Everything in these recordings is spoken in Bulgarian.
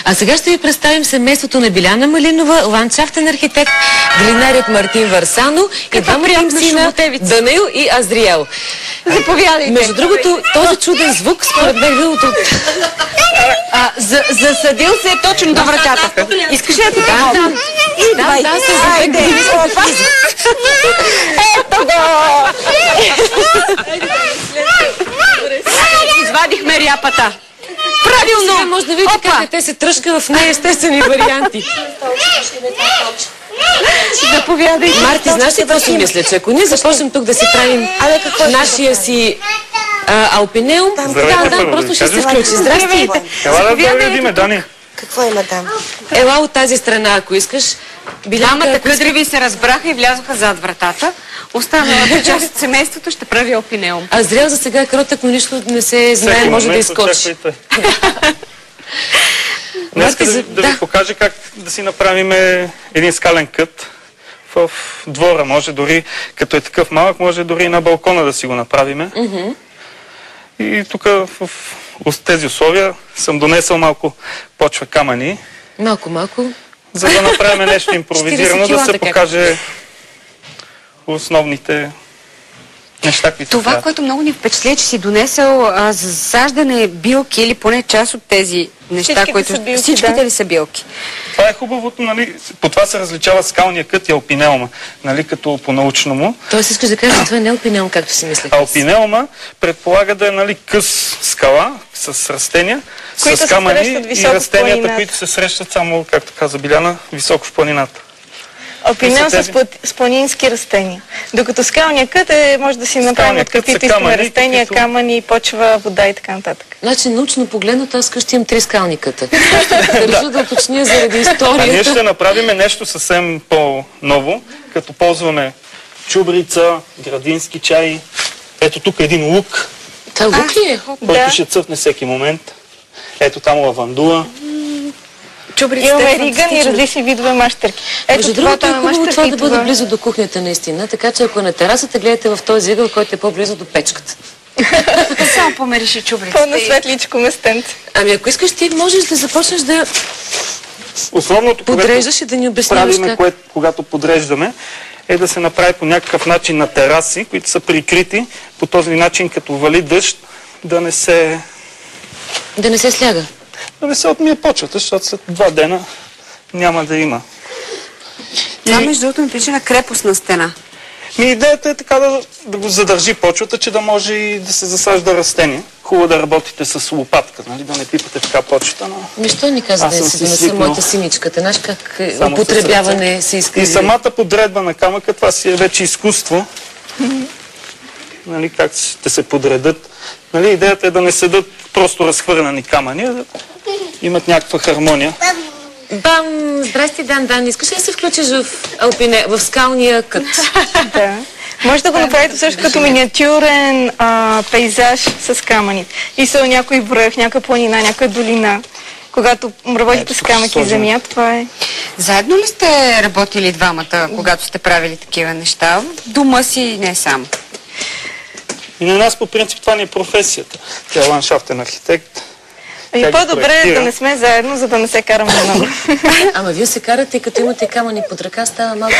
А сега ще ви представим семейството на Биляна Малинова, ландшафтен архитект, глинарят Мартин Варсано и двама им сина Данаил и Азриел. Заповядайте. Между другото, този чуден звук, според мен, от... Засъдил се е точно до вратата. Искаш ли да ти дам? Да, се Айде. Ето го! Извадихме ряпата. Правилно! Сега може да видите как те се тръжка в неестествени варианти. Заповядайте. Марти, знаеш ли какво си мисля, че ако ние започнем тук да си правим нашия си алпинеум, просто ще се включи. Здрасти! Ела да видиме, Дани. Какво има там? Ела от тази страна, ако искаш. Двамата къдреви се разбраха и влязоха зад вратата. Останалата част от семейството ще прави алпинеум. Азриел за сега е кротък, но нищо не се знае, може да изкочи. Днес да ви покажа как да си направим един скален кът в двора. Може дори, като е такъв малък, може дори на балкона да си го направим. И тук в тези условия съм донесъл малко почва камъни. Малко. За да направим нещо импровизирано, да се покаже основните неща, които това, което много ни впечатли, е, че си донесъл засаждане билки или поне част от тези неща, които... Всичките ли са билки? Това е хубавото, нали? По това се различава скалния кът и алпинеума, нали? Като по-научному. Тоест искаш да кажеш, че това не е алпинеум, както си мислех. Алпинеума предполага да е, нали, къс скала с растения, с камъни и растенията, които се срещат само, както каза Биляна, високо в планината. Алпинеум с планински растения. Докато скалния кът може да си направим от каквито искаме растения, камъни, почва, вода и така нататък. Значи, научно погледнато, аз къщи имам 3 скални къта. Държа да уточня заради историята. А ние ще направим нещо съвсем по-ново, като ползваме чубрица, градински чай. Ето тук един лук. Та лук ли е? Който ще цъфне всеки момент. Ето там лавандула. Имаме риган и различни видове мащерки. Между другото е хубаво това да бъде близо до кухнята наистина, така че ако на терасата гледате в този ъгъл, който е по-близо до печката. Само помериш и чубрицата. Пълно светличко местенце. Ами ако искаш, ти можеш да започнеш да подреждаш и да ни обясняваш как. Когато подреждаме, е да се направи по някакъв начин на тераси, които са прикрити, по този начин, като вали дъжд, да не се сляга. Да не се отмие почвата, защото след 2 дена няма да има. Това между другото ми причина крепостна стена. Идеята е така да го задържи почвата, че да може и да се засажда растение. Хубаво да работите с лопатка, нали? Да не пипате така почвата, но... Що ни каза да си донесе моята синичката? Знаеш как употребяване се иска? И самата подредба на камъка, това си е вече изкуство. Нали, как ще се подредат. Нали, идеята е да не седат просто разхвърляни камъни, а да имат някаква хармония. Бам! Здрасти, Дан. Искаш ли да се включиш в скалния кът? Да. Може да го направите също като миниатюрен пейзаж с камъни. И са някой връх, някаква планина, някаква долина. Когато работите с камък и земя, това е... Заедно ли сте работили двамата, когато сте правили такива неща? В дома си не само. И на нас по принцип това ни е професията. Тя е ландшафтен архитект. И по-добре е да не сме заедно, за да не се караме много. Ама вие се карате и като имате камъни под ръка, става малко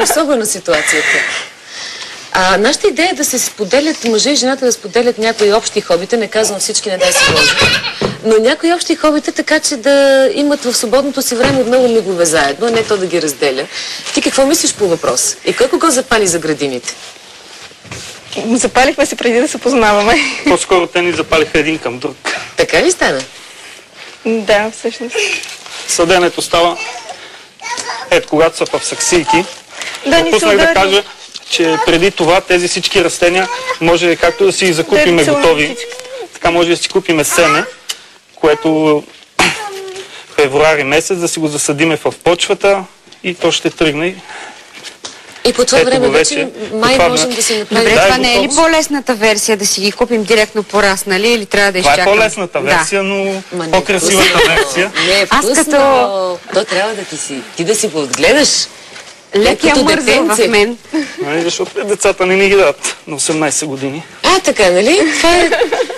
особена ситуацията. Нашата идея е да се споделят, мъже и жената да споделят някои общи хобита, не казвам всички, не дай се може, но някои общи хобита, така че да имат в свободното си време много мигове заедно, а не то да ги разделя. Ти какво мислиш по въпрос? И кой кого запали за градините? Запалихме се преди да се познаваме. По-скоро те ни запалиха един към друг. Така ли стана? Да, всъщност. Съденето става... Ето, когато са в саксийки, пропуснах да кажа, че преди това тези всички растения може както да си ги закупиме готови, така може да си купиме семе, което февруари месец да си го засадиме в почвата и то ще тръгне. И по това време вече май можем да си направим... Добре, това не е ли по-лесната версия да си ги купим директно пораснали или трябва да изчакаме? Това е по-лесната версия, но по-красивата версия. Не е вкусно. То трябва да ти да си го отгледаш. Лекия мързел в мен. Защото децата не ни ги дадат на 18 години. Така, нали? Това е...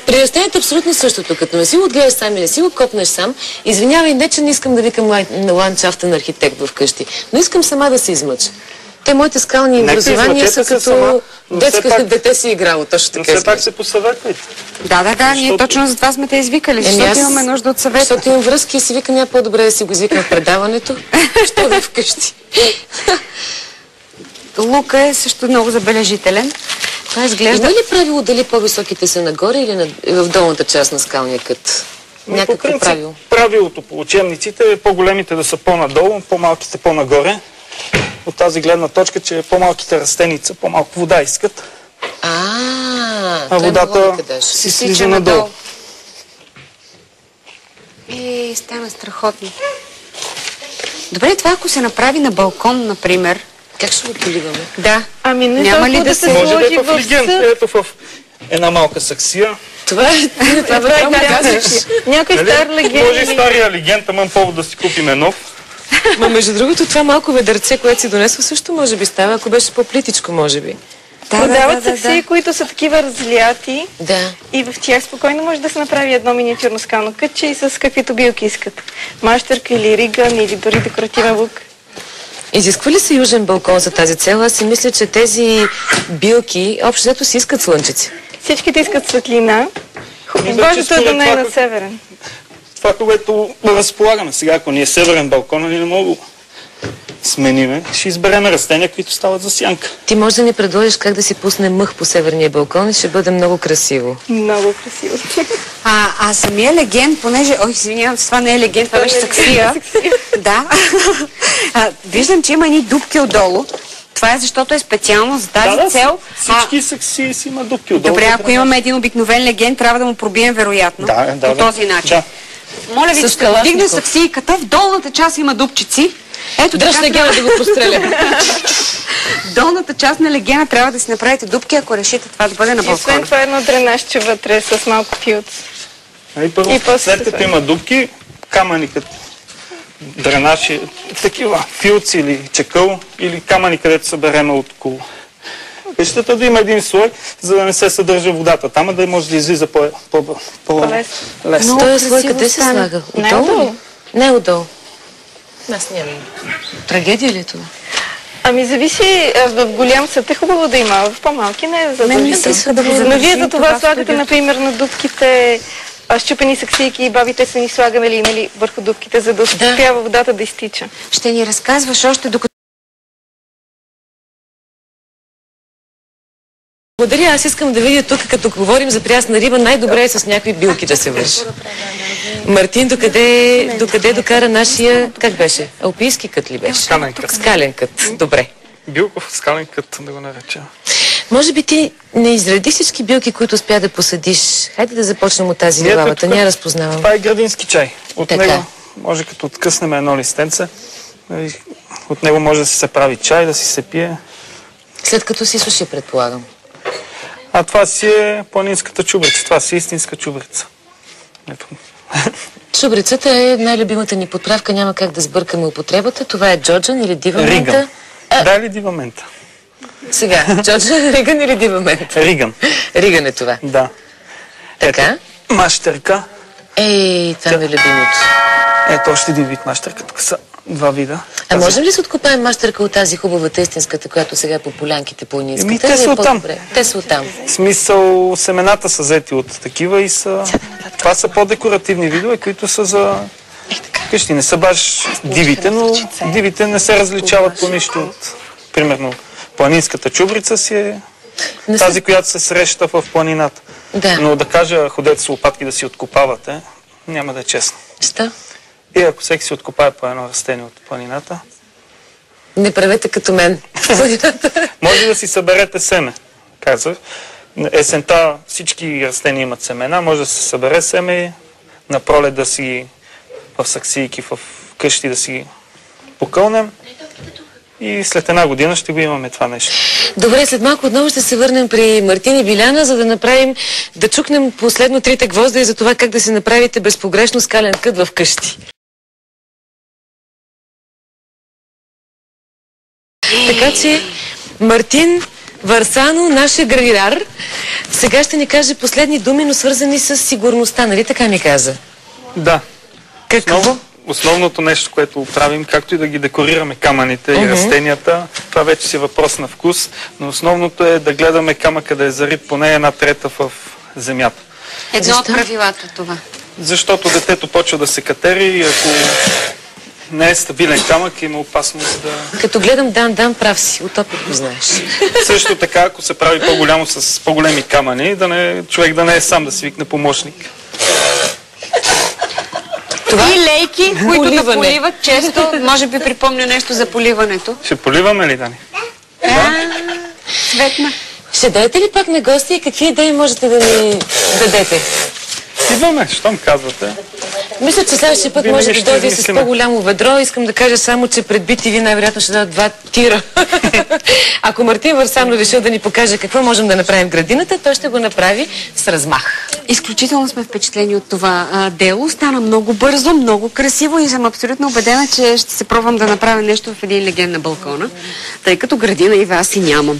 При растението е абсолютно същото. Като не си го отгледаш сам или си го копнеш сам, извинявай, не, че не искам да викам ландшафтен архитект вкъщи, но искам сама да се измъча. Те, моите скални образования са като дете си играло, точно така. Но все пак се посъветвайте. Да, ние точно за това сме те извикали, защото имаме нужда от съвет. Защото имам връзки и си викам, няма по-добре да си го извикам в предаването, що да вкъщи. Лука е също много забележителен. Това изглежда... Има ли правило дали по-високите са нагоре или в долната част на скалния кът? Някакво правило? Правилото по учебниците е по-големите да са по-надолу, по-малките по-нагоре. От тази гледна точка, че по-малките растеница по-малко вода искат. А водата си слиза надолу. Стана страхотно. Добре, това ако се направи на балкон, например. Как ще го поливаме? Да. Няма ли да се може сложи да е в легенд. Ето в една малка саксия. Това е някой стар легенд. Може и стария легенд, ама повод да си купиме нов. Между другото, това малко ведърце, което си донесва, също може би става, ако беше по-плитичко, може би. Продават саксии, които са такива разляти. Да. И в тях спокойно може да се направи едно миниатюрно скално кътче и с каквито билки искат. Мащърка или риган, или дори декоративен лук. Изисква ли се южен балкон за тази цел? Аз си мисля, че тези билки общо взето си искат слънчици. Всичките искат светлина. Важното е да не е на северен. Това, което разполагаме сега, ако ни е северен балкон, ни не мога смениме, ще изберем растения, които стават за сянка. Ти можеш да ни предложиш как да си пусне мъх по северния балкон и ще бъде много красиво. Много красиво. А самия легенд, понеже... Ой, извинявам се, това не е легенд, това беше саксия. Да. Виждам, че има едни дупки отдолу. Това е защото е специално за тази цел. Всички саксии си има дупки отдолу. Добре, ако имаме един обикновен легенд, трябва да му пробием вероятно. По този начин. Да. Моля ви, като вдигне саксийката, в долната част има дупчици. Ето дръж легена да го простреля. Долната част на легена трябва да си направите дупки, ако решите това да бъде на балкона. И освен това едно дренажче вътре с малко филц. След като има дупки, камъни като дренажи, такива филци или чекъл, или камъни, където събереме от около. Къщата да има един слой, за да не се съдържа водата. Там да може да излиза по-лесно. Този слой къде се слага? Отдолу? Не отдолу. Аз нямам. Трагедия ли е това? Зависи, в голям съд е хубаво да има, в по-малки не е задължително. Но вие за това слагате, например, на дупките счупени саксийки и бабите са ни слагали върху дупките, за да успява водата да изтича. Ще ни разказваш още докато... Благодаря, аз искам да видя тук, като говорим за прясна риба, най-добре е с някакви билки да се върши. Мартин, докъде докара нашия, как беше? Алпийски кът ли беше? Скален кът. Скален кът, добре. Билков скален кът, да го нареча. Може би ти не изреди всички билки, които успя да посадиш. Хайде да започнем от тази главата, ние разпознавам. Това е градински чай. От него може като откъснем едно листенце, от него може да си се прави чай, да си се пие. След като си суши, предполагам. А това си е планинската чубрица. Това си е истинска чубрица. Ето. Чубрицата е най-любимата ни подправка. Няма как да сбъркаме употребата. Това е джоджан или дива мента? Риган. Да, или дива мента. Сега, джоджан, риган или дива мента? Риган. Риган е това. Да. Така? Ето, мащерка. Това ми е любимото. Ето още един вид мащерка. Тук са два вида. А можем ли да откопаем мащерка от тази хубавата истинската, която сега е по полянките, по ниската? Те са оттам. Те са оттам. В смисъл, семената са взети от такива и са... Това са по-декоративни видове, които са за... Къщи не са баш дивите, но дивите не се различават по нищо от... Примерно, планинската чубрица си е тази, която се среща в планината. Да. Но да кажа, ходете с лопатки да си откопавате, няма да е честно. Що? И ако всеки си откопае по едно растение от планината... Не правете като мен. Може да си съберете семе, казах. Есента всички растения имат семена, може да се събере семе, на пролет да си в саксийки, в къщи да си покълнем и след една година ще го имаме това нещо. Добре, след малко отново ще се върнем при Мартин и Биляна, за да чукнем последно трите гвозда и за това как да си направите безпогрешно скален кът в къщи. Така че Мартин Варсано, нашия градинар, сега ще ни каже последни думи, но свързани с сигурността, нали така ми каза? Да. Какво? Основното нещо, което правим, както и да ги декорираме камъните и растенията, това вече си е въпрос на вкус, но основното е да гледаме камъка да е зарит поне 1/3 в земята. Едно от правилата това. Защото детето почва да се катери и ако не е стабилен камък, има опасност да... Като гледам Дан, прав си, от опит го знаеш. Също така, ако се прави по-голямо с по-големи камъни, човек да не е сам, да си викне помощник. И лейки, които да поливат често, може би припомня нещо за поливането. Ще поливаме ли, Дани? Светна. Ще дадете ли пак на гости и какви идеи можете да ни дадете? Идваме, щом казвате. Мисля, че следващия път може да дойде с по-голямо ведро. Искам да кажа само, че пред BTV най-вероятно ще дадат 2 тира. Ако Мартин Варсано решил да ни покаже какво можем да направим в градината, той ще го направи с размах. Изключително сме впечатлени от това дело. Стана много бързо, много красиво и съм абсолютно убедена, че ще се пробвам да направя нещо в един леген на балкона, тъй като градина и вас и нямам.